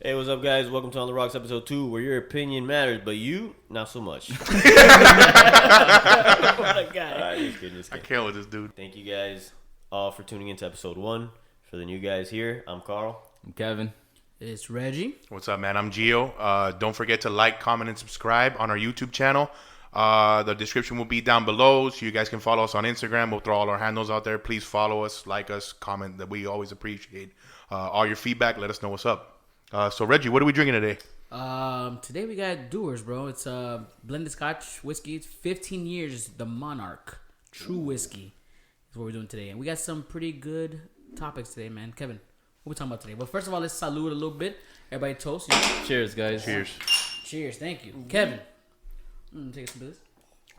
Hey, what's up, guys? Welcome to On the Rocks episode 2, where your opinion matters, but you, not so much. What a guy. All right, just kidding. I can't with this dude. Thank you guys all for tuning into episode 1. For the new guys here, I'm Carl. I'm Kevin. It's Reggie. What's up, man? I'm Gio. Don't forget to like, comment, and subscribe on our YouTube channel. The description will be down below, so you guys can follow us on Instagram. We'll throw all our handles out there. Please follow us, like us, comment. That we always appreciate all your feedback. Let us know what's up. So Reggie, what are we drinking today? Today we got Doers, bro. It's blended Scotch whiskey. It's 15 years. The Monarch True Whiskey is what we're doing today, and we got some pretty good topics today, man. Kevin, what we talking about today? Well, first of all, let's salute a little bit. Everybody toast. Cheers, guys. Cheers. Cheers. Thank you, Kevin. Take some of this.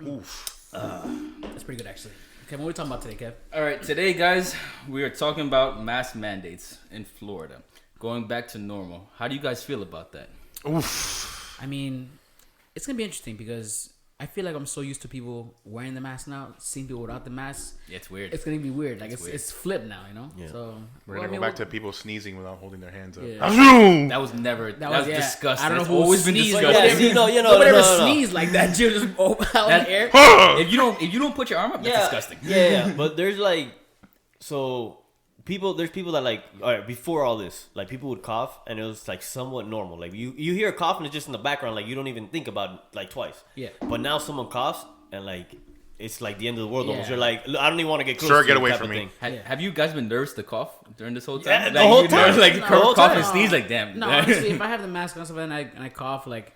Oof. That's pretty good, actually. Kevin, what are we talking about today, Kev? All right, today, guys, we are talking about mask mandates in Florida. Going back to normal. How do you guys feel about that? Oof. I mean, it's gonna be interesting because I feel like I'm so used to people wearing the mask now, seeing people without the mask. Yeah, it's weird. It's gonna be weird. Like It's weird. it's flipped now, you know. Yeah. So We're gonna go back to people sneezing without holding their hands up. Yeah. That was never. That was was disgusting. I don't know It's who always been sneezed like disgusting. that. You know, Nobody ever no. sneezed like that. Jill just out in That- the air. If you don't put your arm up, that's disgusting. Yeah. But there's like, so there's people that like, all right, before all this, like people would cough and it was like somewhat normal. Like you hear a cough and it's just in the background, like you don't even think about it like twice. Yeah. But now someone coughs and like it's like the end of the world almost. Yeah. You're like, I don't even want to get close Sir, to get you away type from of me. thing. Have you guys been nervous to cough during this whole time? Yeah, the Like, whole you time. nervous, like The whole cough time. and sneeze, like damn. No, honestly, if I have the mask on and I cough, like,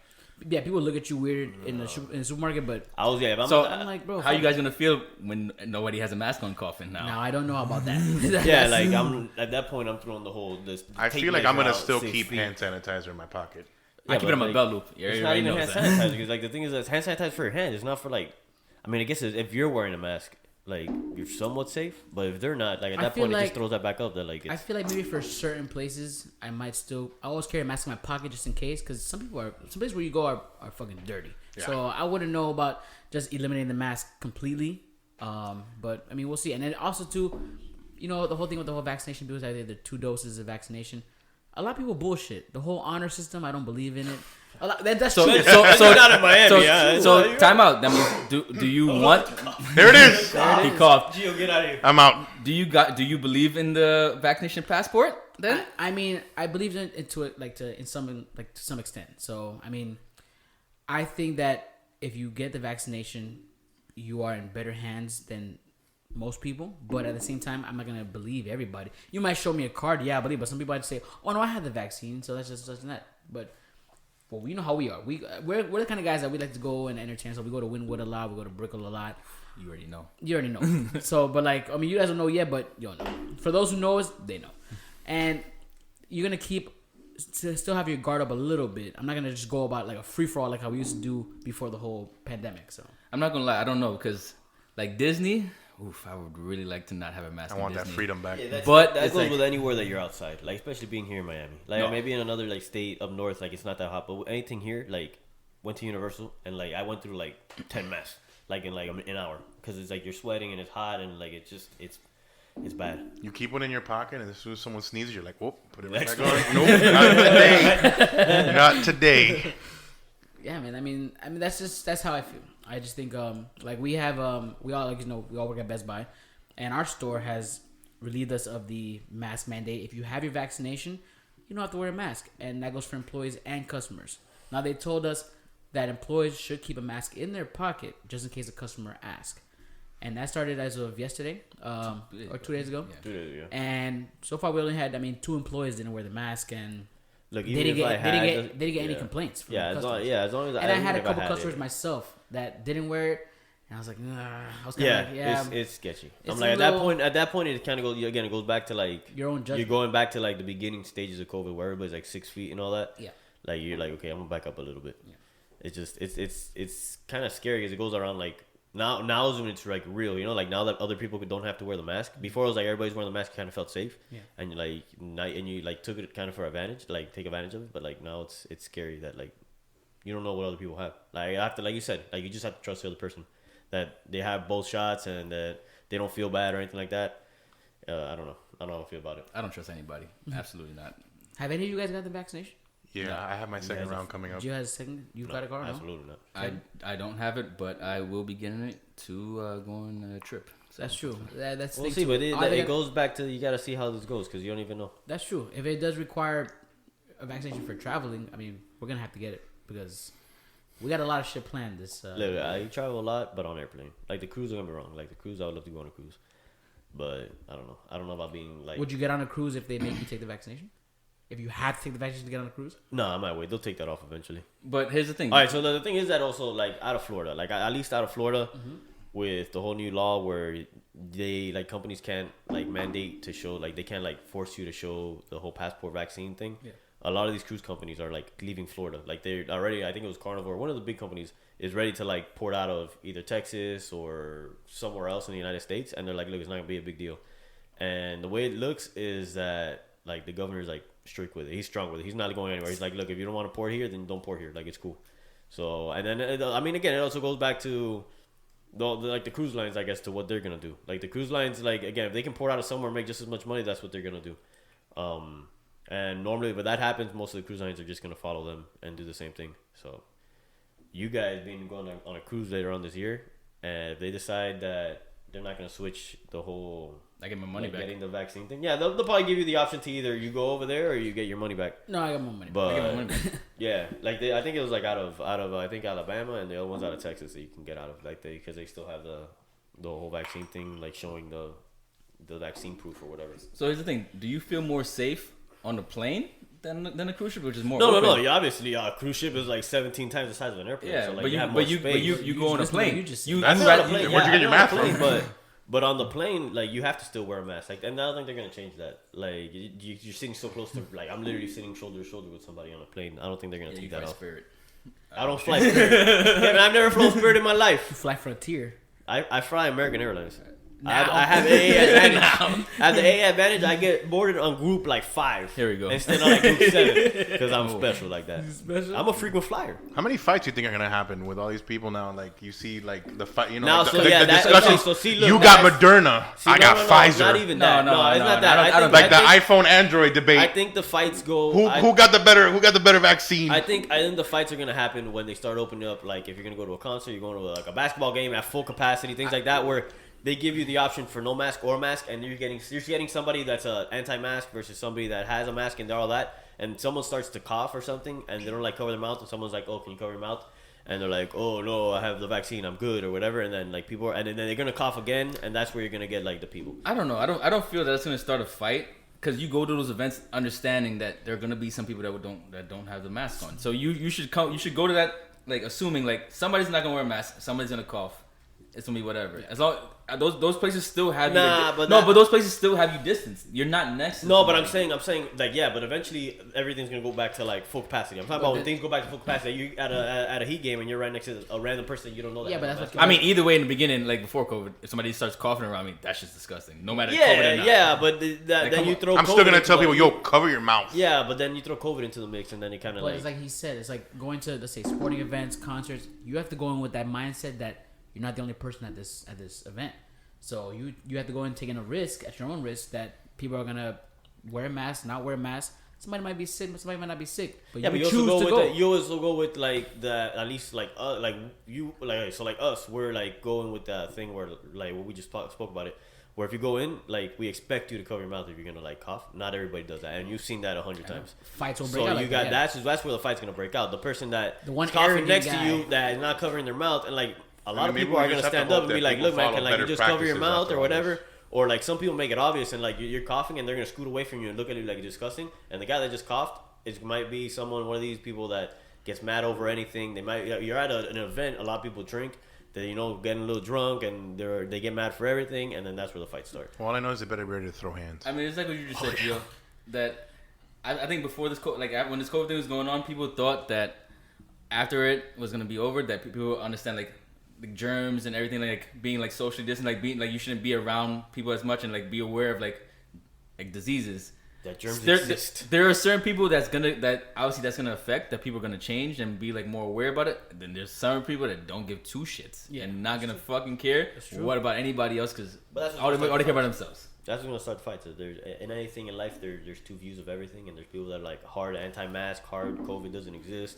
yeah, people look at you weird in the supermarket, but I was if I'm So- I'm like, bro, How you fuck. guys gonna feel when nobody has a mask on coughing now? No, I don't know about that. Yeah, like I'm at that point. I'm throwing the whole. This I tape feel like I'm measure gonna out still 6 keep feet. hand sanitizer in my pocket. I keep but, it on my like, belt loop. Yeah, It's not everybody even knows hand that. sanitizer because like the thing is that hand sanitizer for your hand. It's not for like. I mean, I guess if you're wearing a mask, like you're somewhat safe. But if they're not, like at I that feel point, it like- just throws that back up. That like I it's, feel like maybe for certain places, I might still. I always carry a mask in my pocket just in case, because some places where you go are fucking dirty. Yeah. So I wouldn't know about just eliminating the mask completely. But I mean, we'll see. And then also too, you know, the whole thing with the whole vaccination bills, I did the 2 doses of vaccination. A lot of people bullshit. The whole honor system, I don't believe in it. That's So, true. so, You're not in Miami, so, yeah. so time out. That means, do you want? There it is. He coughed. Gio, get out of here. I'm out. Do you believe in the vaccination passport then? I mean, I believe into it to some extent. So I mean, I think that if you get the vaccination, you are in better hands than most people. But at the same time, I'm not gonna believe everybody. You might show me a card, yeah, I believe. But some people I'd say, oh no, I had the vaccine, so that's just that. But well, you know how we are. We're the kind of guys that we like to go and entertain. So we go to Wynwood a lot. We go to Brickell a lot. You already know. You already know. So, but like, I mean, you guys don't know yet, but you don't know. For those who know us, they know. And you're going to still have your guard up a little bit. I'm not going to just go about like a free-for-all like how we used to do before the whole pandemic. So, I'm not gonna lie. I don't know because like Disney. Oof, I would really like to not have a mask. I in want that Disney. freedom back. But that it's goes like- with anywhere that you're outside, like especially being here in Miami. Like No. maybe in another like state up north, like it's not that hot. But anything here, like went to Universal and like I went through like 10 masks, like in like an hour, because it's like you're sweating and it's hot and like it's just it's bad. You keep one in your pocket, and as soon as someone sneezes, you're like, "Whoop, put it right Next back on." Nope, not today. Not today. yeah, man. I mean, that's how I feel. I just think like we have we all like, you know, we all work at Best Buy, and our store has relieved us of the mask mandate. If you have your vaccination, you don't have to wear a mask, and that goes for employees and customers. Now they told us that employees should keep a mask in their pocket just in case a customer asks, and that started as of yesterday or 2 days ago. Yeah. Yeah. And so far we only had 2 employees didn't wear the mask, and Look, they even didn't if I get had, they didn't get any yeah. complaints from Yeah, the as long, customers. yeah, as long as And I had a even if couple had customers it. myself that didn't wear it, and I was like, nah. I was kind Yeah, of like, yeah, it's sketchy. It's I'm a like little- at that point it kind of goes again. It goes back to like your own judgment. you're going back to like the beginning stages of COVID where everybody's like 6 feet and all that. Yeah. Like you're like, okay, I'm gonna back up a little bit. Yeah. It's just it's kind of scary because it goes around like now is when it's like real, you know, like now that other people don't have to wear the mask. Before it was like everybody's wearing the mask, you kind of felt safe. Yeah. And you like took it kind of for advantage, like take advantage of it. But like now it's scary that like you don't know what other people have. Like after like you said, like you just have to trust the other person that they have both shots and that they don't feel bad or anything like that. I don't know. I don't know how I feel about it. I don't trust anybody. Absolutely not. Have any of you guys got the vaccination? Yeah, I have my second round coming up. Do you have a second? You got a car? No? Absolutely not. I don't have it, but I will be getting it to go on a trip. So. That's true. That's We'll the see, thing but too. it goes back to you got to see how this goes because you don't even know. That's true. If it does require a vaccination for traveling, I mean, we're gonna have to get it because we got a lot of shit planned. This. Look, I travel a lot, but on airplane. Like the cruise, don't get me wrong. Like the cruise, I would love to go on a cruise, but I don't know. I don't know about being like. Would you get on a cruise if they make you take the vaccination? If you had to take the vaccination to get on a cruise? No, I might wait. They'll take that off eventually. But here's the thing. All right, so the thing is that also like out of Florida, like at least out of Florida, with the whole new law where they like companies can't like mandate to show like they can't like force you to show the whole passport vaccine thing. Yeah. A lot of these cruise companies are like leaving Florida. Like they're already, I think it was Carnival, one of the big companies is ready to like port out of either Texas or somewhere else in the United States, and they're like, look, it's not gonna be a big deal. And the way it looks is that like the governor's like strict with it. He's strong with it. He's not going anywhere. He's like, look, if you don't want to port here, then don't port here. Like it's cool. So and then I mean again, it also goes back to like the cruise lines, I guess, to what they're gonna do. Like the cruise lines, like again, if they can port out of somewhere and make just as much money, that's what they're gonna do. And normally, when that happens, most of the cruise lines are just gonna follow them and do the same thing. So, you guys being going on a cruise later on this year, and if they decide that they're not gonna switch the whole, I get my money back. getting the vaccine thing, yeah, they'll probably give you the option to either you go over there or you get your money back. No, I got more money. But I get my money back. yeah, like I think it was like out of I think Alabama, and the other one's out of Texas that you can get out of, like because they still have the whole vaccine thing, like showing the vaccine proof or whatever. So here's the thing: do you feel more safe on the plane than a cruise ship, which is more? No. open? Yeah, obviously, a cruise ship is like 17 times the size of an airplane. Yeah, so, like, but you have more you space. go on a just- plane. you just- You That's you not rather- a plane. Where'd you get your mask from? But on the plane, like you have to still wear a mask. Like, and I don't think they're gonna change that. Like, you're sitting so close to, like, I'm literally sitting shoulder to shoulder with somebody on a plane. I don't think they're gonna Yeah, you take that fly off. Spirit. I don't fly Spirit. Yeah, man, I've never flown Spirit in my life. Fly Frontier. I fly American Airlines. Now. I have AA advantage. I have the AA advantage. I get boarded on group like 5. Here we go. Instead of like group 7 because I'm special like that. Special? I'm a frequent flyer. How many fights do you think are gonna happen with all these people now? Like you see, like the fight. You know, Now, like, so the yeah, that, discussions. okay, so see, look, You got that's- Moderna. See, I got no, Pfizer. Not even that. No, No, it's no, not no, that. I don't- Like the I iPhone Android debate. think the fights go. Who got the better vaccine? I think the fights are gonna happen when they start opening up. Like if you're gonna go to a concert, you're going to like a basketball game at full capacity, things like that, where they give you the option for no mask or mask, and you're getting somebody that's a anti-mask versus somebody that has a mask and all that. And someone starts to cough or something, and they don't like cover their mouth, and someone's like, "Oh, can you cover your mouth?" And they're like, "Oh no, I have the vaccine, I'm good," or whatever. And then like people, and then they're gonna cough again, and that's where you're gonna get like the people. I don't know. I don't feel that's gonna start a fight because you go to those events understanding that there are gonna be some people that don't have the mask on. So you should go to that like assuming like somebody's not gonna wear a mask, somebody's gonna cough. It's gonna be whatever. As long those places still have Nah, you. but no, that- but those places still have you distanced. You're not next. To No, but somebody. I'm saying like yeah, but eventually everything's gonna go back to like full capacity. I'm talking about when things go back to full capacity. You at a Heat game and you're right next to a random person you don't know that. Yeah, but has a that's mask what- I mean, either way, in the beginning, like before COVID, if somebody starts coughing around me, that's just disgusting. No matter COVID Yeah, or not. yeah, but then come you on. throw. I'm COVID still gonna into tell the- people, yo, cover your mouth. Yeah, but then you throw COVID into the mix, and then it kind of But like. it's like he said, it's like going to, let's say, sporting events, concerts. You have to go in with that mindset that you're not the only person at this event. So you have to go in taking a risk at your own risk that people are gonna wear a mask, not wear a mask. Somebody might be sick, but somebody might not be sick. But Yeah, you but you also choose go to with go. you also go with like the at least like you like so like us we're like going with that thing where like what we just spoke about it where if you go in like we expect you to cover your mouth if you're gonna like cough. Not everybody does that, and you've seen that 100 times. Fights will break So out. you like got that, yeah. that's where the fight's gonna break out. The person that The one is coughing arrogant next guy. to you that is not covering their mouth, and like a lot of maybe people we are gonna just have to stand hope up and be that like, people "Look, man, follow can like you better just cover your practices mouth after or all whatever." this. Or like some people make it obvious and like you're coughing and they're gonna scoot away from you and look at you like you're disgusting. And the guy that just coughed, it might be one of these people that gets mad over anything. They might you're at an event, a lot of people drink. They getting a little drunk and they get mad for everything, and then that's where the fight starts. All I know is it better be ready to throw hands. I mean, it's like what you just said, Gio. That I think before this when this COVID thing was going on, people thought that after it was gonna be over, that people would understand like the germs and everything, like being like socially distant, like being like you shouldn't be around people as much and like be aware of like diseases. that germs there, exist. there are certain people that's gonna affect, that people are gonna change and be like more aware about it. And then there's some people that don't give two shits and not gonna fucking care what about anybody else because all they care about themselves. That's gonna start fights. So there's in anything in life, there's two views of everything, and there's people that are like hard anti-mask, hard COVID doesn't exist,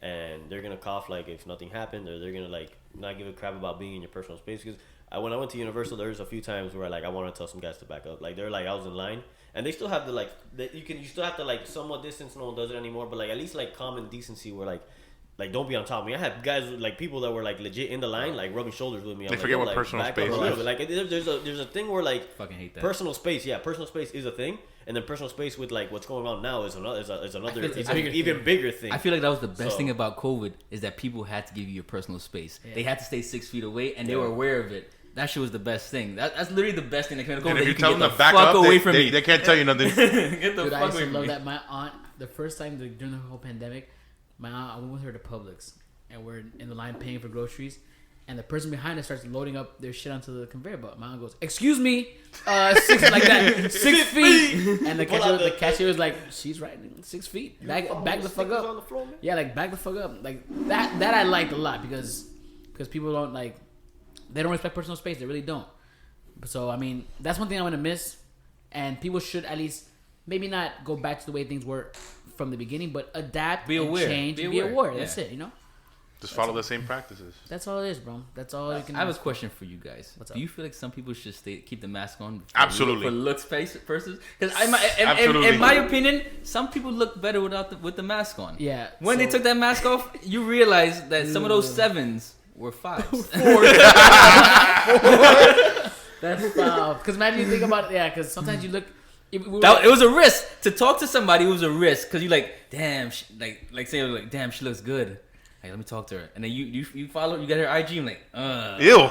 and they're gonna cough like if nothing happened, or they're gonna like not give a crap about being in your personal space. Because when I went to Universal, there's a few times where I want to tell some guys to back up. Like they're like I was in line, and they still have the like you still have to like somewhat distance. No one does it anymore, but like at least like common decency where like don't be on top of me. I had guys like people that were like legit in the line, like rubbing shoulders with me. They forget what personal space is. Like there's a thing where like fucking hate that. Personal space. Yeah, personal space is a thing, and then personal space with like what's going on now is another even bigger thing. I feel like that was the best thing about COVID is that people had to give you your personal space. Yeah. They had to stay 6 feet away, and they were aware of it. That shit was the best thing. That's literally the best thing that came out of COVID. And if you you tell them get to the back fuck up, away from me. they can't tell you nothing. Get the Dude, I fuck used away to from love me. that. My aunt, the first time during the whole pandemic, my aunt, I went with her to Publix, and we're in the line paying for groceries, and the person behind us starts loading up their shit onto the conveyor belt. My aunt goes, "Excuse me, 6 like that, 6 feet," and the cashier was like, "She's right, 6 feet. Back the fuck up." On the floor, man? Yeah, like back the fuck up. Like that I liked a lot because people don't they don't respect personal space. They really don't. So I mean, that's one thing I'm gonna miss, and people should at least maybe not go back to the way things were from the beginning, but adapt, Be aware. change, Be and be aware. aware. Yeah. That's it. You know, Just follow the same practices. that's all it is, bro. That's all you can. I have a question for you guys. What's Do up? you feel like some people should keep the mask on? Absolutely. For looks purposes? Because Absolutely. in my opinion, some people look better with the mask on. Yeah. When so- they took that mask off, you realize that some of those 7s were 5s. That's because imagine you think about it. Yeah, because sometimes you look. It It was a risk to talk to somebody. It was a risk because you damn, say damn, she looks good. Hey, let me talk to her, and then you follow, you got her IG. I'm like, Ew.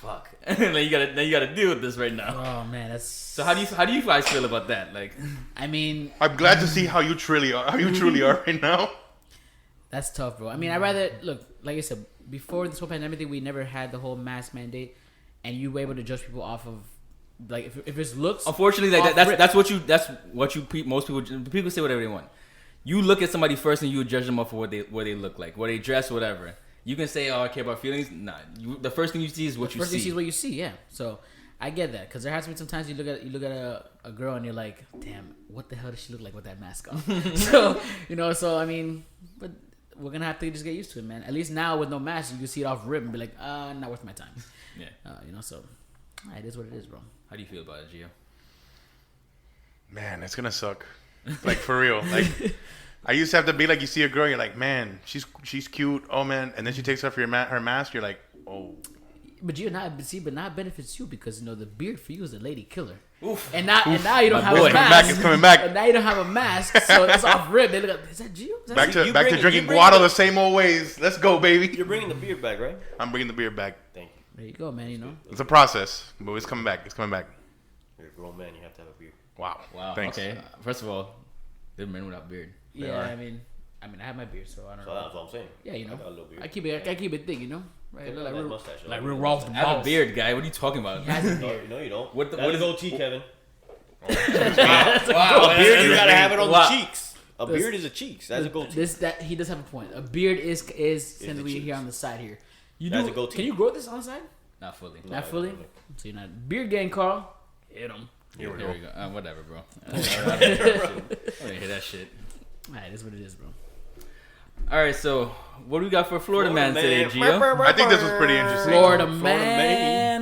fuck. Now you gotta deal with this right now. Oh man, that's. So how do you guys feel about that? Like, I mean, I'm glad to see how you truly are. How you truly are right now. that's tough, bro. I mean, I rather look like I said before this whole pandemic thing. We never had the whole mask mandate, and you were able to judge people off of like if it's looks. unfortunately, off rip. that's what most people say whatever they want. You look at somebody first and you judge them off of what they look like, what they dress, whatever. You can say, "Oh, I care about feelings." Nah, the first thing you see is what you First thing you see see. is what you see. Yeah. So I get that because there has to be sometimes you look at a girl and you're like, damn, what the hell does she look like with that mask on? So so I mean, but we're gonna have to just get used to it, man. At least now with no mask, you can see it off rip and be like, not worth my time. Yeah. So it is what it is, bro. How do you feel about it, Gio? Man, it's gonna suck. Like for real. Like I used to have to be like, you see a girl, you're like, man, she's cute. Oh man, and then she takes off her mask. You're like, oh. But now it benefits you because the beard for you is a lady killer. Oof. And now you don't have boy. a mask. It's coming back. And now you don't have a mask, so it's off rip. They look up. Is that Gio? Is that Back Gio? to back to drinking guado the same old ways. Let's go, baby. You're bringing the beard back, right? I'm bringing the beer back. Thank you. There you go, man. It's a process, but it's coming back. It's coming back. You're a grown man. You have to have a beard. Wow. Wow. Thanks. Okay. First of all, they're men without beard. They Yeah, are. I mean, I have my beard, so I don't So know. that's what I'm saying. Yeah, I got a little beard. I keep it thick, right? Take Like that real, mustache, like though. real Rolf the I have a Boss. beard, guy. What are you talking about? He has a beard. No, you don't. What the- That's what a is- goatee, Kevin. Wow. A beard, you gotta have it on Wow. the cheeks. A beard is a cheeks. That's a goatee. He does have a point. A beard is the something we cheeks. here on the side here. You That's do. a goatee. Can you grow this on the side? Not fully. Not fully. So you're not beard gang, Carl. Hit him. Here we Here go. we go. Whatever, bro. I don't hear that shit. Alright, that's what it is, bro. All right, so what do we got for Florida man today, Gio? I think this was pretty interesting. Florida man.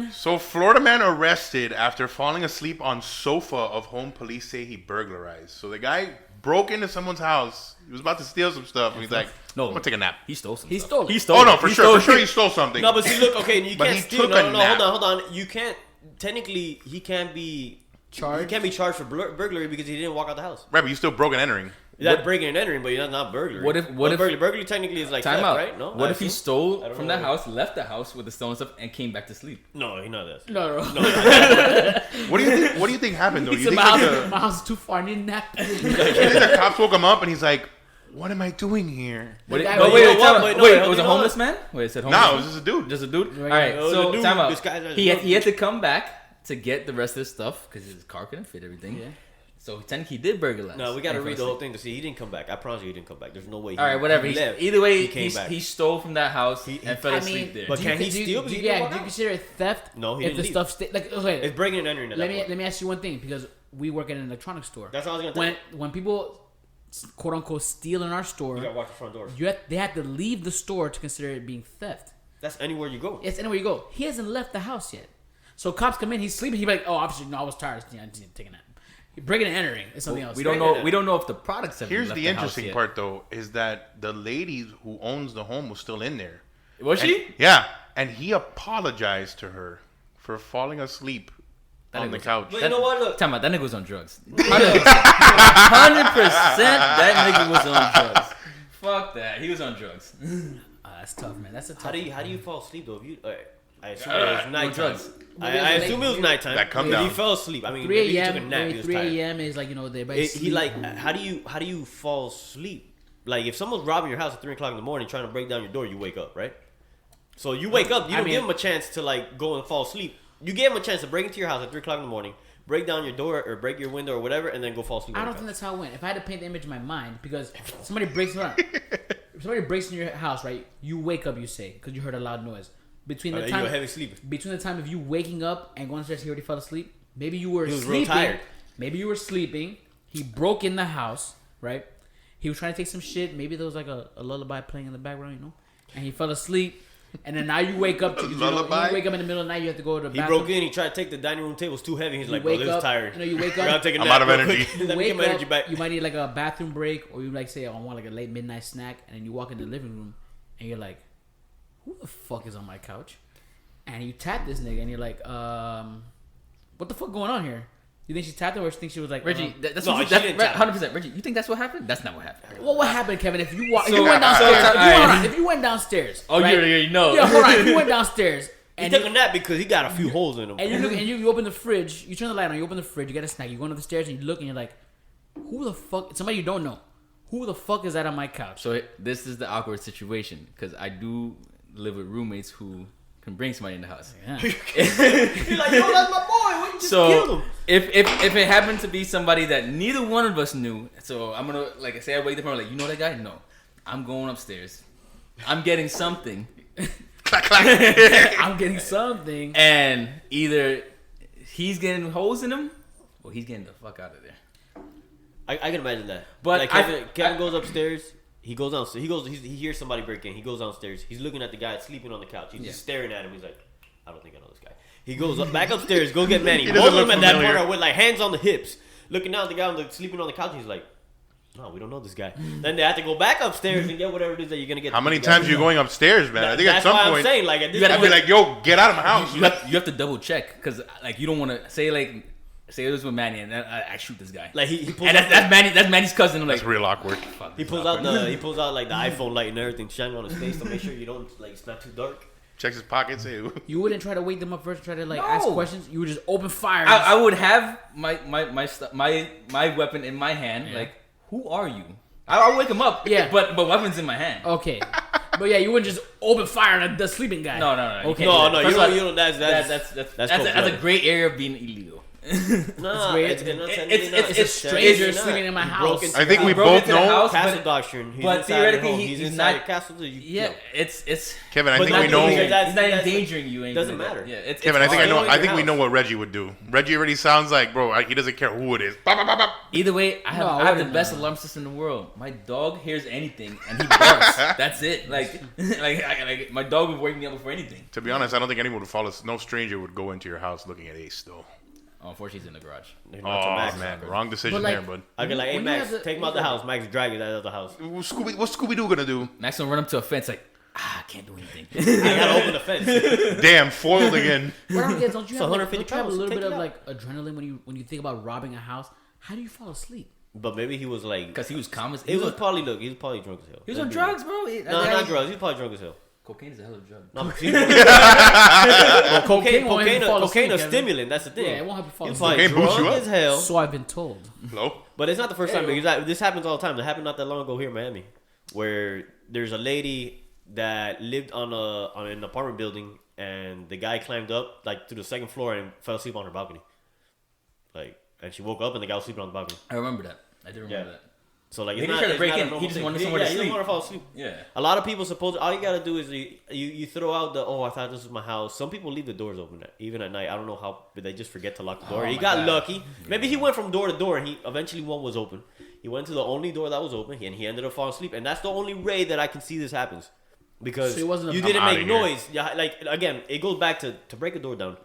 man. So, Florida man arrested after falling asleep on sofa of home police say he burglarized. So the guy broke into someone's house. He was about to steal some stuff. And he's like, No. I'm gonna take a nap. He stole some He stuff. stole it. He stole Oh it. no, for He sure. stole For sure it. he stole something. No, but see, look, okay, you But can't he steal. took No, a no, nap. hold on. You can't. Technically, he can't be Charged? He can't be charged for burglary because he didn't walk out the house. Right, but you still broke and entering. That's breaking and entering, but you're not burglary. What if burglary technically is like time theft, out? right? No. What I if he assume? stole I don't from know. that house, left the house with the stolen stuff, and came back to sleep? No, he not that. No. What do you think? What do you think happened though? You He's think, my like house, the, my house is too far. I need a nap. you think the cops woke him up and he's like, "What am I doing here?" What guy- but But wait, you wait, know what? time out. But no, Wait, wait, it was a hold on. homeless man? Wait, it said homeless No, it man? was just a dude. Just a dude? Right. All right, It was so a dude. time out. This guy's a He had dude. to come back to get the rest of his stuff because his car couldn't fit everything. Yeah. So technically, he did burglarize. No, we got to and read the fell whole asleep. thing to see. He didn't come back. I promise you, he didn't come back. There's no way. All right, whatever. He left. Either way, he came back. he stole from that house and fell I asleep mean, there. But can he steal? Because he didn't walk do you out? consider it theft? No, he if didn't the leave. stuff like okay. It's breaking and entering. At that point. Let me ask you one thing because we work at an electronics store. That's what I was gonna tell when people quote unquote steal in our store, you gotta watch the front door. they have to leave the store to consider it being theft. That's anywhere you go. It's anywhere you go. He hasn't left the house yet. So cops come in, he's sleeping. He's like, "Oh, obviously, no, I was tired. I just need to take a nap." Breaking and entering is something else. We don't know. We don't know if the products have. Here's left the house interesting yet. part, though, is that the lady who owns the home was still in there. Was And- she? Yeah, and he apologized to her for falling asleep That on the nigga- couch. But you know what? Look, Tell me, that nigga was on drugs. 100%. That nigga was on drugs. Fuck that. He was on drugs. That's tough, man. That's a tough. how do you fall asleep though? If you, I assume Uh, it was no nighttime. drugs. I assume it was nighttime. That come If down. he fell asleep. I mean, 3 maybe he took a a.m. nap. He was 3 tired. a.m. is like everybody's He sleep. like how do you fall asleep? Like if someone's robbing your house at 3 o'clock in the morning trying to break down your door, you wake up, right? So you wake up, you don't give him a chance to like go and fall asleep. You gave him a chance to break into your house at 3 o'clock in the morning, break down your door or break your window or whatever, and then go fall asleep. I on don't the think couch. that's how it went. If I had to paint the image in my mind, because somebody breaks if somebody breaks into your house, right? You wake up, you say, because you heard a loud noise. Between the You time a heavy sleeper. between the time of you waking up and going upstairs, he already fell asleep. Maybe you were He was real sleeping. tired. Maybe you were sleeping. He broke in the house, right? He was trying to take some shit. Maybe there was like a lullaby playing in the background, and he fell asleep. And then now you wake up. You Lullaby? wake up in the middle of the night. You have to go to the He bathroom. broke in. He tried to take the dining room table. It was too heavy. He's You like, bro, wake this is up, tired. you wake Gotta up. take a I'm nap out of real energy. quick. You Let me wake get my up, energy back. you might need like a bathroom break, or you like say, "I want like a late midnight snack," and then you walk in the living room, and you're like, "Who the fuck is on my couch?" And you tap this nigga, and you're like, "What the fuck going on here?" You think she tapped him, or you think she was like, Reggie, that's No, what she didn't tap him. 100%. Reggie, you think that's what happened? That's not what happened. Well, what happened, Kevin? If you walk, if So- you went downstairs, so- alright. if you went downstairs, Oh, right? you already know. Yeah, hold on. If you went downstairs He and took a nap because he got a few holes in him. and you look and you open the fridge, you turn the light on, you open the fridge, you get a snack, you go up the stairs and you look and you're like, who the fuck? Somebody you don't know. Who the fuck is that on my couch? So this is the awkward situation because I do live with roommates who can bring somebody in the house. Yeah. You're like, yo, that's my boy. What you just killed So him? if it happened to be somebody that neither one of us knew, so I'm gonna like say I wake up and I'm like, you know that guy? No, I'm going upstairs. I'm getting something, I'm getting something. and either he's getting holes in him, or he's getting the fuck out of there. I can imagine that. But like I- Kevin goes upstairs. He goes downstairs. He hears somebody break in. He goes downstairs. He's looking at the guy sleeping on the couch. He's just staring at him. He's like, I don't think I know this guy. He goes back upstairs. Go get Manny. He Both doesn't of them look at that point familiar. are with like hands on the hips, looking down at the guy sleeping on the couch. He's like, no, we don't know this guy. Then they have to go back upstairs and get whatever it is that you're gonna get. How many times are you going upstairs, man? I think at That's some why I'm point saying like at this gotta I'd be point, like, yo, get out of my house. You have to double check because like you don't want to say it was with Manny and then I shoot this guy. like he pulls And out that's Manny's cousin. I'm like, That's real awkward. fuck, he this pulls is out awkward. he pulls out like the iPhone light and everything, shining on his face to make sure you don't like it's not too dark. Checks his pockets. Hey, You wouldn't try to wake them up first, try to like No. ask questions. You would just open fire. I would have my weapon in my hand. Like, who are you? I'll wake him up. Yeah. but weapons in my hand. Okay, but yeah, you wouldn't just open fire on the sleeping guy. No. You Okay. can't No, do no, that. First of all, you don't. That's that's a cold-blooded. gray area of being illegal. No, weird. it's It's a stranger sleeping in my house. I think we broke both into the know, house, Castle but- doctrine. He's but inside your theoretically, home. he's inside not- your castle. Yeah, it's Kevin. I But think not we know. illegal. he's not endangering you. Anything Doesn't like that. matter. Yeah, it's Kevin, I think I hard. know. in I your think we house. know what Reggie would do. Reggie already sounds like, bro. He doesn't care who it is. Bop, bop, bop, bop. Either way, I have, No, I I have the wouldn't best know. alarm system in the world. My dog hears anything and he barks. That's it. Like my dog would wake me up before anything. To be honest, I don't think anyone would follow. No stranger would go into your house looking at Ace, though. Oh, unfortunately, he's in the garage. Oh man, wrong decision But, like, there, bud. I get like, hey When you Max, have the- take him out the house. Max drag it out of the house. What's Scooby Doo gonna do? Max will run up to a fence like, I can't do anything. I gotta open the fence. Damn, foiled again. What I don't get, don't you It's have, like, 150 don't you have a pounds. little Take bit it of out. like adrenaline when you think about robbing a house? How do you fall asleep? But maybe he was like, Because he was calm as he was probably he was probably drunk as hell. He was on drugs, bro. No, not drugs. He was probably drunk as hell. Cocaine is a hell of a drug. No, well, Cocaine won't make you fall cocaine a asleep, Kevin. stimulant. That's the thing. Yeah, it won't help you fall He was asleep. probably Cocaine boosts you drunk up. as hell. So I've been told. Hello? But it's not the first time because this happens all the time. It happened not that long ago here in Miami, where there's a lady that lived on an apartment building, and the guy climbed up like to the second floor and fell asleep on her balcony. Like and she woke up and the guy was sleeping on the balcony. I remember that. I did remember Yeah. that. So like, He it's didn't not, try to it's break not a in. He normal just thing. wanted somewhere to He sleep. didn't want to fall asleep. Yeah. A lot of people suppose all you gotta do is you throw out the I thought this was my house. Some people leave the doors open even at night. I don't know how, but they just forget to lock the door. Oh He my got God. lucky. Maybe he went from door to door and he eventually one was open. He went to the only door that was open and he ended up falling asleep. And that's the only way that I can see this happens because So it wasn't a- you I'm didn't outta make here. noise. Yeah, like again, it goes back to break a door down.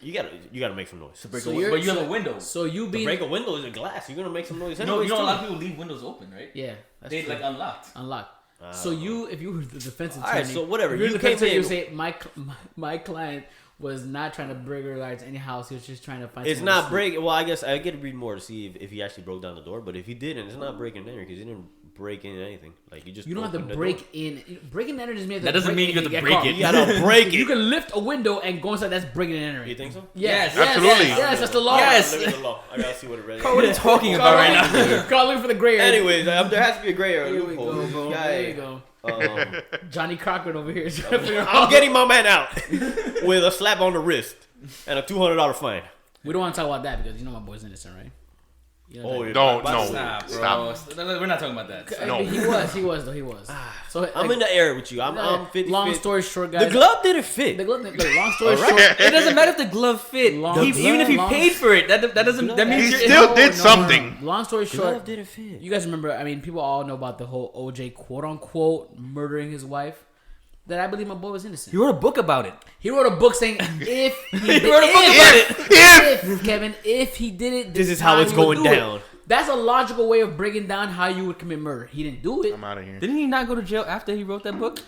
You gotta make some noise. Break So a, you're- but you have so- a window. So you To being break a window is a glass. You're gonna make some noise. You know, anyways, a too. lot of people leave windows open, right? yeah, that's They true. like unlocked. Unlocked. So if you were the defense attorney, Alright, so whatever, if you're you the defense came attorney, in- you say my client was not trying to burglarize any house. He was just trying to find. It's somewhere to not sleep. break. Well, I guess I get to read more to see if he actually broke down the door. But if he didn't, it's not breaking in because he didn't break in anything. Like you just You don't have to opened the break door. in. Breaking and entering just means That doesn't mean you have to get break caught. it. You gotta break You it. can lift a window and go inside. That's breaking and entering. You think so? Yes, Yes. Absolutely. Yes, that's the law. Yes. Look at the law. I gotta see what it really. What are you talking about right now? Call looking for the gray area. Anyways, there has to be a gray area Here we loophole. go, bro. Guy, There you go. um, Johnny Cochran over here. is trying to figure out- I'm getting my man out with a slap on the wrist and a $200 fine. We don't want to talk about that because you know my boy's innocent, right? You know Oh, that. you're Don't, about to- no. Stop, Stop. bro. We're not talking about that. No. He was though. He was. So I'm like, in the air with you. I'm 50. long story short, guys. The glove didn't fit. The glove. Look, long story All right. short. It doesn't matter if the glove fit. Long- He- The even if he glove- paid for it, that doesn't. That means He you're still did something. Long story The glove short, didn't fit. you guys remember? I mean, people all know about the whole OJ quote unquote murdering his wife. That I believe my boy was innocent. He wrote a book about it. He wrote a book saying if he, He did, wrote a book about it. if Kevin, if he did it, This is how it's he would going do it. down. That's a logical way of breaking down how you would commit murder. He didn't do it. I'm out of here. Didn't he not go to jail after he wrote that book?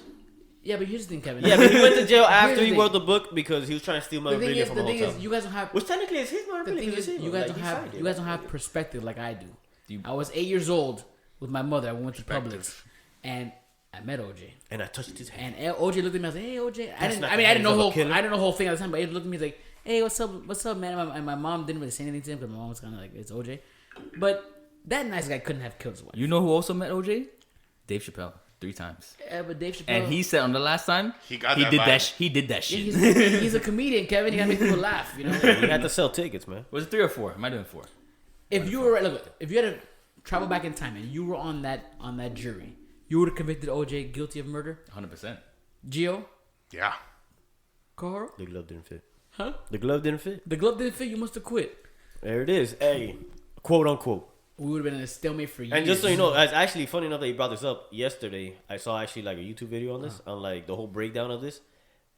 Yeah, but here's the thing, Kevin. Yeah, but he went to jail Here's after the he thing. wrote the book because he was trying to steal The thing memorabilia is, from the a thing hotel. is, you guys don't have. Which technically is his The memorabilia. thing is, because it's you his. guys Like, don't he have. signed it. You guys don't have perspective like I do. You- I was 8 years old with my mother. I went to Perspective. Publix, and I met OJ. And I touched his hand. And OJ looked at me and I was like, "Hey, OJ." That's not I mean, the I didn't know hands of a whole. killer. I didn't know the whole thing at the time. But he looked at me he's like, "Hey, what's up, man?" And my mom didn't really say anything to him because my mom was kind of like, "It's OJ," but that nice guy couldn't have killed his wife. You know who also met OJ? Dave Chappelle 3 times. Yeah, but Dave Chappelle. And he said on the last time He got he that did vibe. that. He did that Yeah, shit. he's a comedian, Kevin. He gotta make people laugh. You know. He had to sell tickets, man. Was it 3 or 4? Am I doing 4? If you were if you had to travel back in time and you were on that jury, you would have convicted OJ guilty of murder. 100%. Gio, Yeah. Kohoro, The glove didn't fit. huh? The glove didn't fit. The glove didn't fit. You must have quit. There it is. Hey, quote unquote. We would have been in a stalemate for years. And just so you know, it's actually funny enough that you brought this up. Yesterday, I saw actually like a YouTube video on this, on like the whole breakdown of this,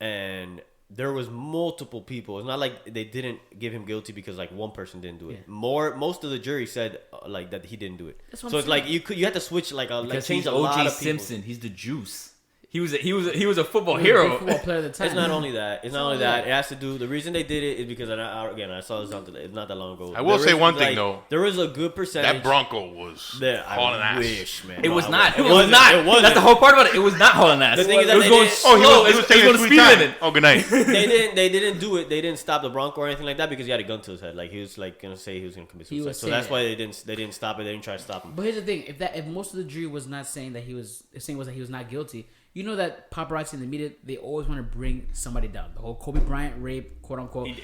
and there was multiple people. It's not like they didn't give him guilty because like one person didn't do it. Yeah. Most of the jury said like that he didn't do it. That's what So I'm it's like you had to switch like Because change he's a lot OJ of people. Simpson. He's the juice. He was a football He was a big hero. football player at the time. It's not only that. It's not only only that. that. It has to do. The reason they did it is because again I saw this not that long ago. I will There say is, one thing, like, though. There was a good percentage. That Bronco was That hauling I ass. wish, man. It was No, not. It It was wasn't. not. It wasn't. That's the whole part about it. It was not hauling ass. The thing is that it was they going didn't- Oh, slow. he was taking going his to sweet speed time. limit. Oh, good night. They didn't do it. They didn't stop the Bronco or anything like that because he had a gun to his head. Like he was like gonna say he was gonna commit He suicide. was So saying that's that. why they didn't stop it. They didn't try to stop him. But here's the thing: if most of the jury was not saying that saying was that he was not guilty, you know that paparazzi and the media, they always want to bring somebody down. The whole Kobe Bryant rape, quote unquote. He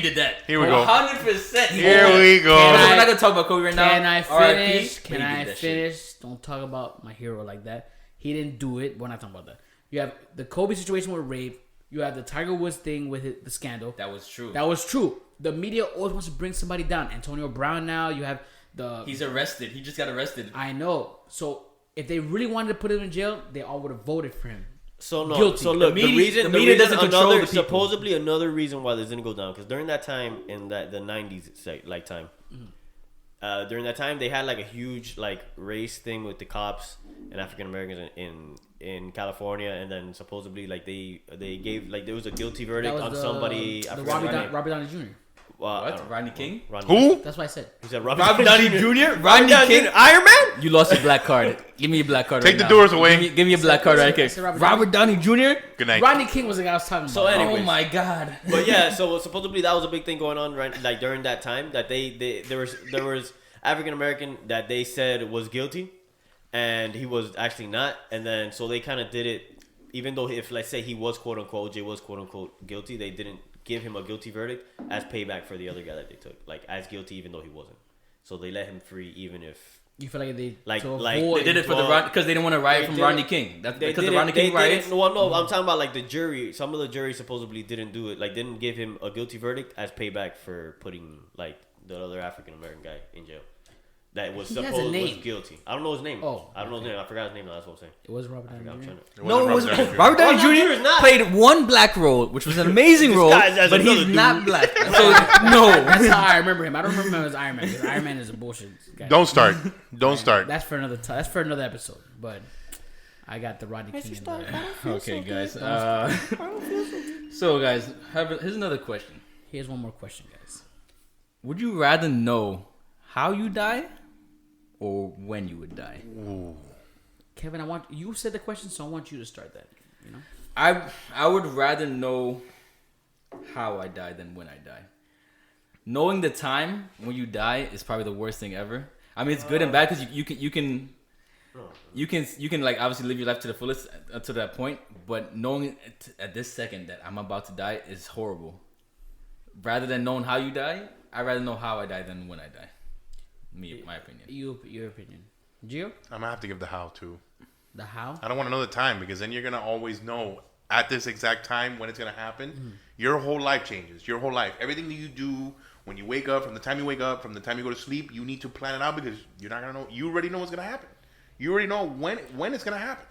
did that. Here we go. 100%. Here we go. Can We're I- not gonna talk about Kobe right now. Can I RIP, finish? but Can he I did that shit. finish? Don't talk about my hero like that. He didn't do it. We're not talking about that. You have the Kobe situation with rape. You have the Tiger Woods thing with the scandal. That was true. That was true. The media always wants to bring somebody down. Antonio Brown now. You have the. He's arrested. He just got arrested. I know. So if they really wanted to put him in jail, they all would have voted for him. So no. Guilty. So look, The media the doesn't control the people. supposedly another reason why this didn't go down because during that time in the 90s like time. During that time, they had like a huge like race thing with the cops and African Americans in California, and then supposedly like they gave like there was a guilty verdict That on was somebody. I The forgot his name. Robert Downey Jr. I What? don't know. Rodney King? Rodney- Who? That's what I said. He said Robert, Robert Downey Jr. Rodney Rodney King? Jr. Iron Man. You lost your black card. Give me your black card. Take right the now. doors away. Give me a black card right I here. said Robert Robert Downey Jr. Good night. Rodney King was the guy I was talking about. So anyways. Oh my god. But yeah, so supposedly that was a big thing going on right like during that time that there was African American that they said was guilty, and he was actually not, and then so they kind of did it even though if let's say he was quote unquote OJ was quote unquote guilty, they didn't give him a guilty verdict as payback for the other guy that they took, like as guilty even though he wasn't. So they let him free even if. You feel like they Like They did it for because they didn't want to riot from Rodney King. That's because the Rodney King riots. Well, no, I'm talking about like the jury. Some of the jury supposedly didn't do it. Like didn't give him a guilty verdict as payback for putting like the other African American guy in jail. That was supposedly was guilty. I don't know his name. Oh, I don't know his name. I forgot his name. That's what I'm saying. It was Robert Downey Jr. No, it was Jr. Robert Downey Jr. Jr. played one black role, which was an amazing role, but he's not black. So no, That's how I remember him. I don't remember him as Iron Man because Iron Man is a bullshit guy. Don't start. Don't start. That's for another. That's for another episode. But I got the Rodney King in there. Okay, guys. So, guys, here's another question. Here's one more question, guys. Would you rather know how you die or when you would die? Ooh. Kevin, you said the question, so I want you to start that. You know, I would rather know how I die than when I die. Knowing the time when you die is probably the worst thing ever. I mean, it's good and bad because you can like obviously live your life to the fullest to that point, but knowing at this second that I'm about to die is horrible. Rather than knowing how you die, I'd rather know how I die than when I die. My opinion. Your opinion. Gio? I'm gonna have to give the how too. The how? I don't want to know the time because then you're gonna always know at this exact time when it's gonna happen. Your whole life changes. Your whole life, everything that you do when you wake up, from the time you wake up, from the time you go to sleep, you need to plan it out because you're not gonna know. You already know what's gonna happen. You already know when it's gonna happen.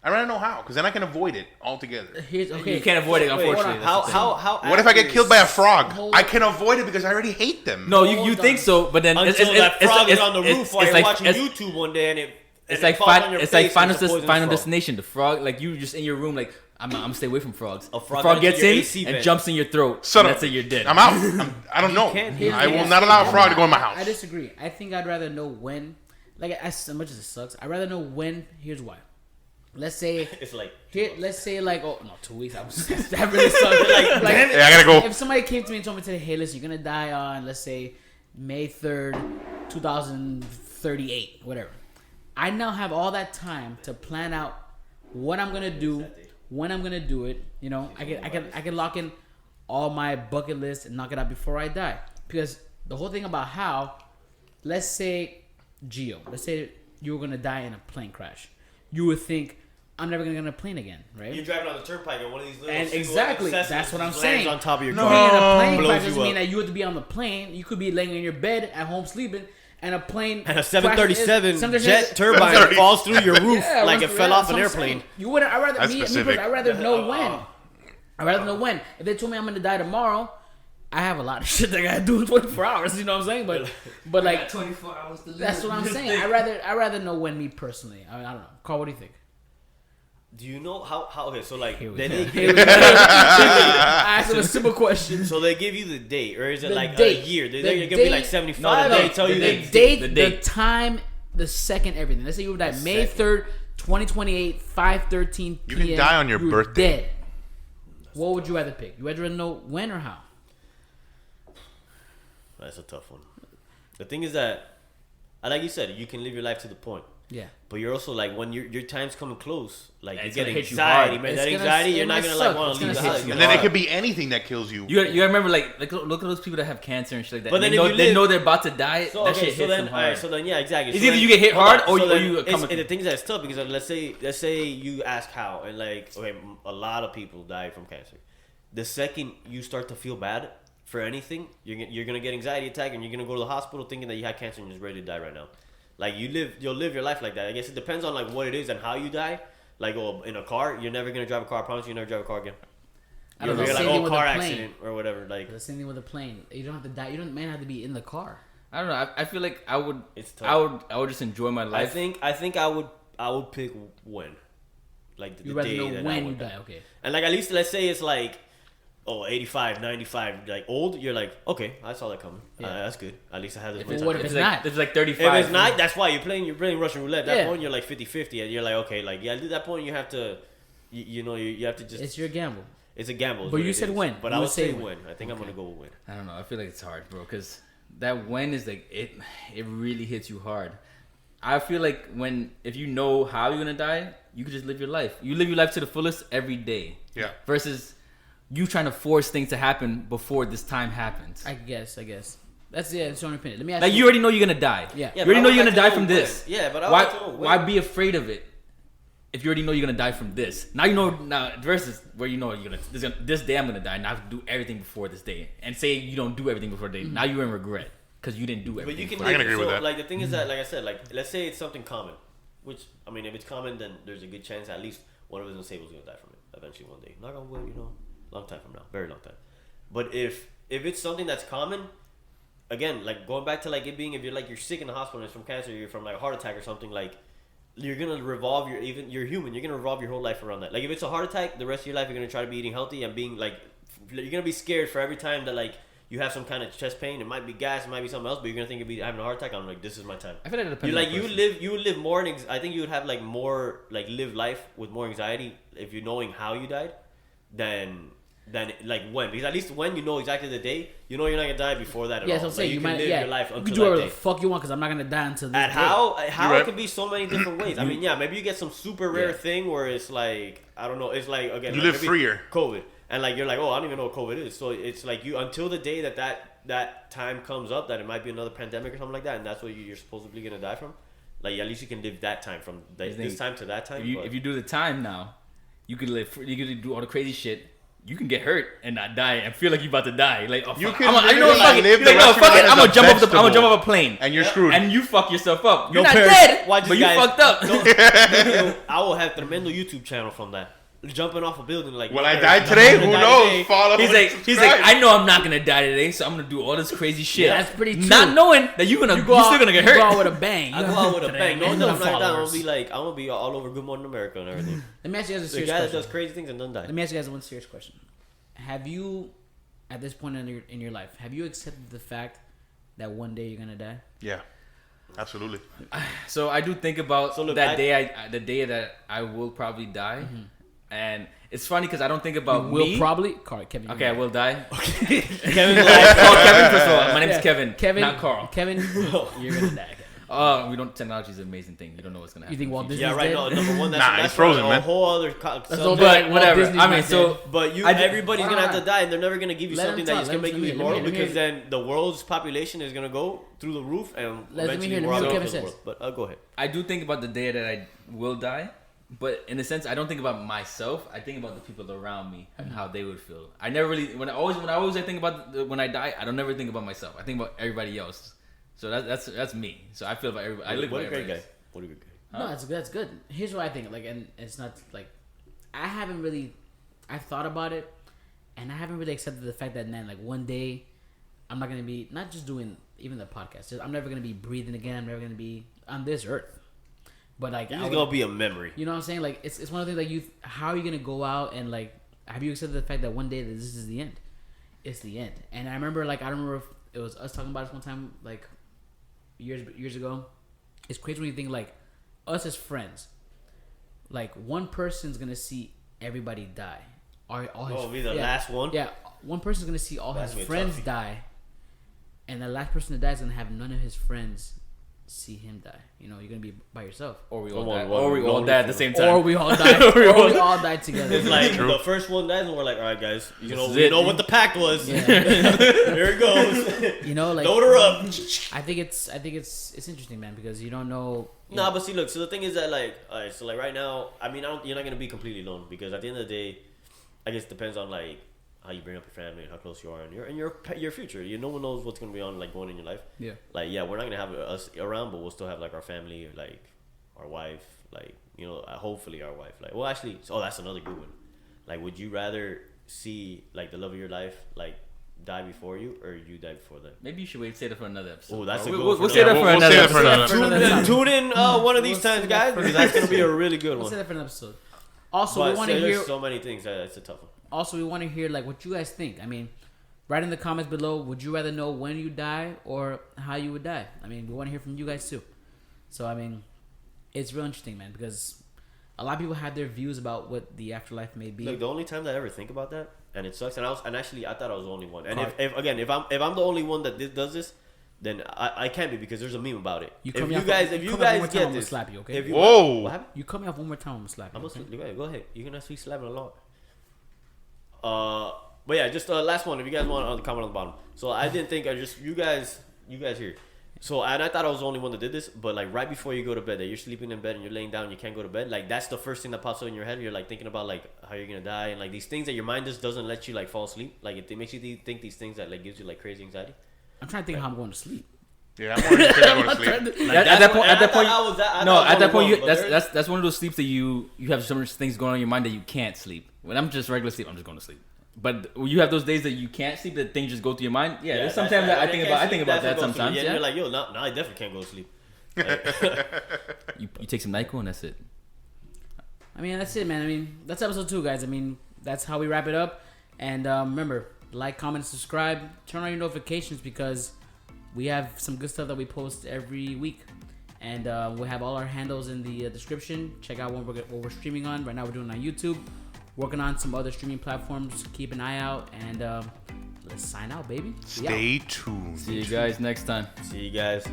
I rather know how, because then I can avoid it altogether. You can't avoid it, unfortunately. How? What if I get killed by a frog? I can avoid it because I already hate them. No, you think so, but then Until that frog is on the roof while you're watching YouTube one day and it's like Final Destination. The frog, like you just in your room, like I'm gonna stay away from frogs. The frog gets in and jumps in your throat. So that's it. You're dead. I'm out. I don't know. I will not allow a frog to go in my house. I disagree. I think I'd rather know when. Like as much as it sucks, I'd rather know when. Here's why. Let's say it's like let's say like 2 weeks. That really sucks. Like, I gotta go. If somebody came to me and told me today, hey, listen, you're gonna die on let's say May 3rd, 2038, whatever. I now have all that time to plan out what I'm gonna do, when I'm gonna do it. You know, I can lock in all my bucket list and knock it out before I die. Because the whole thing about how, let's say let's say you were gonna die in a plane crash, you would think, I'm never gonna get on a plane again, right? You're driving on the turnpike and one of these little and exactly that's what I'm saying. On top of your car. car. Being in a plane blows crash doesn't you mean up. that you have to be on the plane. You could be laying in your bed at home sleeping, and a plane And a 737 crashes- jet turbine falls through your roof like it fell off an that's what I'm airplane. saying. You wouldn't. I'd rather know when. I'd rather know when. If they told me I'm gonna die tomorrow, I have a lot of shit that I gotta do in 24 hours. You know what I'm saying? But like 24 hours to live. that's what I'm saying. I rather know when. Me personally, I don't know. Carl, what do you think? Do you know how? Okay, so like Here we they go. give, I asked him a simple question. so they give you the date, or is it The like date. a year? They're The gonna be like date. 75. No, They tell you the the date, the the date. time, the second, everything. Let's say you would die May 3rd, 2028, 5:13 p.m. You can die on your You're birthday. Dead. What would you rather pick? You rather know when or how? That's a tough one. The thing is that, like you said, you can live your life to the point. Yeah. But you're also like when your time's coming close, like you It's get gonna hit you anxiety, hard. man. It's That gonna- anxiety, it you're not might gonna suck. like want It's to leave gonna the house. hit you. And then it could be anything that kills you. You remember like look at those people that have cancer and shit like that. But And then they if know, you they live- know they're about to die. So, that okay, shit so hits then, them hard. alright, so then, yeah, exactly. It's So either then- you get hit hold hard on. or So then you come. and the thing is that it's tough because let's say you ask how, and like, okay, a lot of people die from cancer. The second you start to feel bad for anything, you're gonna get anxiety attack, and you're gonna go to the hospital thinking that you had cancer and you're just ready to die right now. Like you'll live your life like that. I guess it depends on like what it is and how you die. Like, in a car, you're never gonna drive a car. I promise you, never drive a car again. I don't know. You're Same like, thing with car a plane. accident or whatever. Like, The same thing with a plane. You don't have to die. You don't man have to be in the car. I don't know. I feel like I would. It's tough. I would just enjoy my I life. think I would pick when, like the You rather day know that I when you would die. Okay. And like at least let's say it's like 85, 95, like old, you're like, okay, I saw that coming. Yeah. That's good. At least I have this If much it time. would- if it's it's like not. it's like 35. If it's not, that's why you're playing Russian roulette. At that Yeah. point, you're like 50-50, and you're like, okay, like, yeah, at that point, you have to, you have to just, It's your gamble. it's a gamble. is But what you it said is. when. But You I would would say say when. when. I think I'm going to go with when. I don't know. I feel like it's hard, bro, because that when is like it really hits you hard. I feel like if you know how you're gonna die, you could just live your life. You live your life to the fullest every day. Yeah. Versus you trying to force things to happen before this time happens. I guess. That's your own opinion. Let me ask Like you already know you're gonna die. Yeah. Yeah, You already but know I you're would gonna like die to from know this. when. Yeah, but I would why like to know when. why be afraid of it if you already know you're gonna die from this? Now you know now versus where you know you're this day I'm gonna die and I have to do everything before this day. And say you don't do everything before the day. Now you're in regret because you didn't do everything. But you can. I can agree so, with that. Like the thing is that, like I said, like let's say it's something common, which I mean, if it's common, then there's a good chance at least one of us in the table is gonna die from it eventually one day. Not on wood, long time from now, very long time. But if it's something that's common, again, like going back to like it being if you're sick in the hospital and it's from cancer, you're from like a heart attack or something, like you're gonna revolve you're human, you're gonna revolve your whole life around that. Like if it's a heart attack, the rest of your life you're gonna try to be eating healthy and being like you're gonna be scared for every time that like you have some kind of chest pain. It might be gas, it might be something else, but you're gonna think of having a heart attack. I'm like, this is my time. I feel like it depends. You would live more. I think you would have like more like live life with more anxiety if you're knowing how you died, than like when, because at least when you know exactly the day, you know you're not gonna die before that at Yeah, all. so I'm saying you you can might live your life you until can do that whatever day. the fuck you want because I'm not gonna die until this And day. how You're it could be so many different ways. I mean, yeah, maybe you get some super rare thing where it's like I don't know. It's like again, You like live maybe freer. COVID, and like you're like, oh, I don't even know what COVID is. So it's like you until the day that time comes up that it might be another pandemic or something like that, and that's what you're supposedly gonna die from. Like at least you can live that time from this time to that time. If you do the time now, you could live. You could do all the crazy shit. You can get hurt and not die and feel like you're about to die. Like, oh, You fuck. can I'm literally live the rest of your life I'm as gonna a I'm gonna jump vegetable. off a plane. And you're screwed. And you fuck yourself up. You're No not parents. dead, Watch but this, you guys. fucked up. I will have tremendo YouTube channel from that. Jumping off a building like. Will I die today? Who knows? Today. Follow. He's and like, subscribe. I know I'm not gonna die today, so I'm gonna do all this crazy shit. Yeah, that's pretty true. Not knowing that you're still gonna get hurt. You go out with a bang. I go out with a bang. No, And no, the I'm not down. I'm followers. gonna be like, I'm gonna be all over Good Morning America and everything. Let me ask you guys a The serious guy that question. does crazy things and doesn't die. Let me ask you guys one serious question. Have you, at this point in your life, have you accepted the fact that one day you're gonna die? Yeah, absolutely. So I do think about So look, that day. The day that I will probably die, and it's funny because I don't think about Will me. probably Kevin. Okay, I will die. Kevin, Carl, Kevin, first of all, my name is Yeah. Kevin, Kevin, not Carl. Kevin, you're gonna die. We don't. Technology is an amazing thing. You don't know what's gonna happen. You think Walt in the Disney? yeah, right. No, number one, that's, Nah, that's it's frozen, a man. whole other. all So, bad. But Walt whatever. Disney's I mean, not so dead. but everybody's Hold gonna on. have to die, and they're never gonna give you Let him something talk, that is let gonna him- make you let me- immortal, let me because hear- then the world's population is gonna go through the roof, and Let me eventually hear- let me we're hear all what gonna Kevin kill the says. world. But go ahead. I do think about the day that I will die, but in a sense, I don't think about myself. I think about the people around me and how they would feel. I never really when I always think about when I die, I don't never think about myself. I think about everybody else. So that's me. So I feel about everybody. I live What by a great everybody guy. else. What a good guy. No, that's good. Here's what I think. Like, and it's not like I haven't really. I thought about it, and I haven't really accepted the fact that man, like one day, I'm not gonna be not just doing even the podcast. I'm never gonna be breathing again. I'm never gonna be on this earth. But like, He's gonna be a memory. you know what I'm saying? Like, it's one of the things like how are you gonna go out and like have you accepted the fact that one day that this is the end? It's the end. And I remember like I don't remember if it was us talking about this one time like years ago. It's crazy when you think like us as friends, like one person's gonna see everybody die. All his, Be the last one. Yeah, one person's gonna see all That's his gonna be friends tough. die, and the last person to die is gonna have none of his friends see him die. You know, you're gonna be by yourself, Or we Come all on, die. what- Or we what all we die at the feel. same time. or we all die, or we all die together. It's like True. the first one dies, and we're like, all right, guys, This is we it. know what the pact was. Yeah. Here it goes. You know, like Load her up. I think it's interesting, man, because you don't know. you Nah, know- but see, look. So the thing is that, like, all right. So like right now, I mean, you're not gonna be completely alone, because at the end of the day, I guess it depends on like how you bring up your family and how close you are, and your future. No one knows what's gonna be on like going in your life. Yeah. Like, yeah, we're not gonna have us around, but we'll still have like our family, like our wife, like hopefully our wife. Like, well, actually, that's another good one. Like, would you rather see like the love of your life like die before you, or you die before them? Maybe you should wait. Save it for another episode. Oh, that's a We'll- good we'll, one we'll for save that another- for we'll another save it for episode. another- Tune in one of these We'll times, save guys, that for because that's gonna be a really good Let's one. say that for an episode. Also, But we want to there's hear. so many things. It's a tough one. Also, we want to hear like what you guys think. I mean, write in the comments below. Would you rather know when you die or how you would die? I mean, we want to hear from you guys too. So I mean, it's real interesting, man, because a lot of people have their views about what the afterlife may be. Look, the only time that I ever think about that, and it sucks, and actually I thought I was the only one. And Right. if I'm the only one that does this, then I can't be because there's a meme about it. If cut me you off- guys, you if you cut me off one guys more time, get I'm gonna this, slap you, okay? if you, Whoa. what happened? You cut me off one more time, I'm gonna slap you. I'm Okay? gonna go ahead. You're gonna be slapping a lot. But yeah, just last one. If you guys want to comment on the bottom. So I didn't think I just you guys here. So and I thought I was the only one that did this, but like right before you go to bed, that you're sleeping in bed and you're laying down, you can't go to bed. Like that's the first thing that pops up in your head. You're like thinking about like how you're gonna die and like these things that your mind just doesn't let you like fall asleep. Like it makes you think these things that like gives you like crazy anxiety. I'm trying to think how I'm going to sleep. Yeah, I'm already going to sleep. Like, At that point, at that point, that's one of those sleeps that you have so much things going on in your mind that you can't sleep. When I'm just regular sleep, I'm just going to sleep. But when you have those days that you can't sleep, that things just go through your mind. Yeah, there's sometimes that I think about that sometimes. Yeah, you're like, yo, now I definitely can't go to sleep. Like, you take some NyQuil and that's it. I mean, that's it, man. I mean, that's episode 2, guys. I mean, that's how we wrap it up. And remember, like, comment, subscribe, turn on your notifications because we have some good stuff that we post every week. And we'll have all our handles in the description. Check out what we're streaming on. Right now, we're doing it on YouTube. Working on some other streaming platforms. Keep an eye out. And let's sign out, baby. Stay tuned. See you guys next time. see you guys.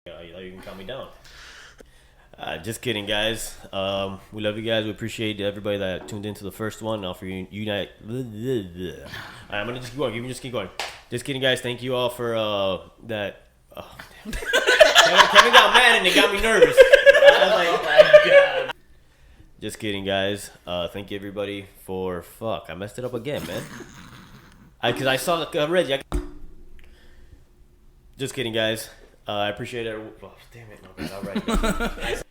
You can calm me down. Just kidding, guys. We love you guys. We appreciate everybody that tuned into the first one. Now for you, unite. Alright, I'm gonna just keep going. You can just keep going. Just kidding, guys. Thank you all for that. Oh, Kevin got mad and it got me nervous. I was like, oh my god. Just kidding, guys. Thank you everybody for I messed it up again, man. Because I saw the Reggie. Just kidding, guys. I appreciate it. Oh, damn it. No, man. All right.